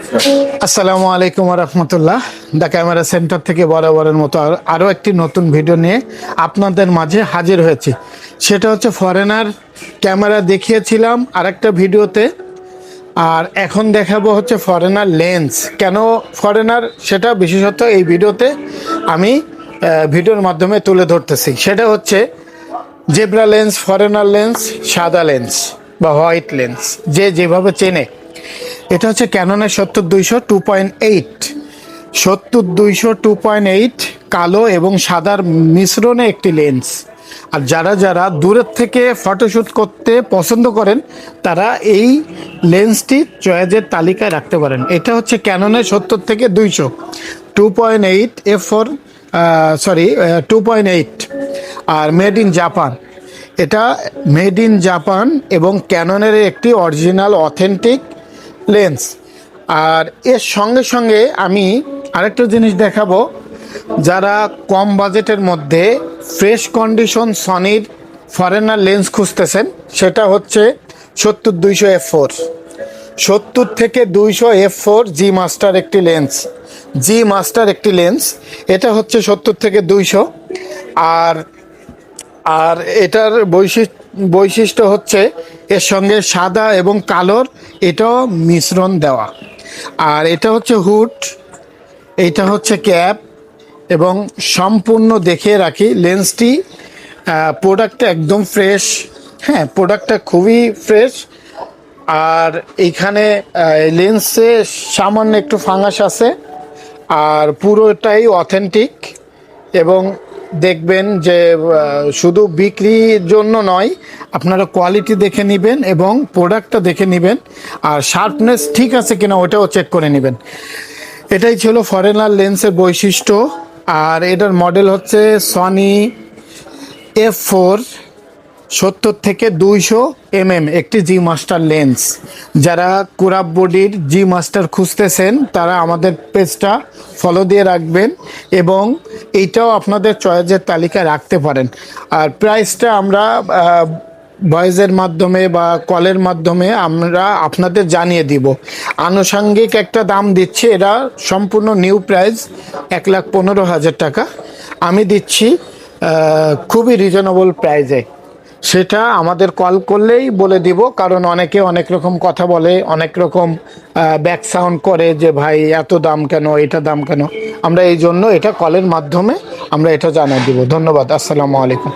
আসসালামু আলাইকুম রহমতুল্লাহ। The camera centre থেকে বরাবরের মতো আরও একটি নতুন ভিডিও নিয়ে আপনাদের মাঝে হাজির হয়েছি। সেটা হচ্ছে ফরেনার ক্যামেরা দেখিয়েছিলাম আরেকটা ভিডিওতে, আর এখন দেখাবো হচ্ছে ফরেনার লেন্স। কেন ফরেনার সেটা বিশেষত এই ভিডিওতে আমি ভিডিওর মাধ্যমে তুলে ধরতেছি। সেটা হচ্ছে জেব্রা লেন্স, ফরেনার লেন্স, সাদা লেন্স বা হোয়াইট লেন্স, যে যেভাবে চেনে। এটা হচ্ছে ক্যাননের 70-200 2.8, 70-200 2.8 কালো এবং সাদার মিশ্রণে একটি লেন্স। আর যারা যারা দূরের থেকে ফটোশ্যুট করতে পছন্দ করেন তারা এই লেন্সটি চয়েজের তালিকায় রাখতে পারেন। এটা হচ্ছে ক্যাননের 70-200 2.8 f4, 2.8, আর মেড ইন জাপান। এটা মেড ইন জাপান এবং ক্যাননের একটি অরিজিনাল অথেন্টিক লেন্স। আর এর সঙ্গে সঙ্গে আমি আরেকটা জিনিস দেখাবো, যারা কম বাজেটের মধ্যে ফ্রেশ কন্ডিশন সনির ফরেনার লেন্স খুঁজতেছেন, সেটা হচ্ছে 70-200 f4, 70-200 f4 জি মাস্টার একটি লেন্স। জি মাস্টার একটি লেন্স, এটা হচ্ছে 70-200। আর আর এটার বৈশিষ্ট্য হচ্ছে এর সঙ্গে সাদা এবং কালোর এটাও মিশ্রণ দেওয়া। আর এটা হচ্ছে হুড, এইটা হচ্ছে ক্যাপ, এবং সম্পূর্ণ দেখে রাখি লেন্সটি প্রোডাক্টটা একদম ফ্রেশ। হ্যাঁ, প্রোডাক্টটা খুবই ফ্রেশ। আর এইখানে লেন্সে সামান্য একটু ফাঙ্গাস আছে, আর পুরোটাই অথেন্টিক। এবং দেখবেন যে শুধু বিক্রির জন্য নয়, আপনারা কোয়ালিটি দেখে নেবেন এবং প্রোডাক্টটা দেখে নেবেন, আর শার্পনেস ঠিক আছে কিনা ওটাও চেক করে নেবেন। এটাই ছিল ফরেনার লেন্সের বৈশিষ্ট্য। আর এটার মডেল হচ্ছে সনি f4, 70-200 mm একটি জি মাস্টার লেন্স। যারা কুরাব বডির জি মাস্টার খুঁজতেছেন তারা আমাদের পেজটা ফলো দিয়ে রাখবেন, এবং এইটাও আপনাদের চয়েসের তালিকায় রাখতে পারেন। আর প্রাইসটা আমরা ভয়েসের মাধ্যমে বা কলের মাধ্যমে আমরা আপনাদের জানিয়ে দিব। আনুষঙ্গিক একটা দাম দিচ্ছি, এটা সম্পূর্ণ নিউ প্রাইস 1,15,000 টাকা আমি দিচ্ছি খুবই রিজনেবল প্রাইসে। সেটা আমাদের কল করলেই বলে দিব, কারণ অনেকে অনেক রকম কথা বলে, অনেক রকম ব্যাক সাউন্ড করে যে ভাই এত দাম কেন, এটা দাম কেন। আমরা এই জন্য এটা কলের মাধ্যমে আমরা এটা জানিয়ে দিব। ধন্যবাদ। আসসালামু আলাইকুম।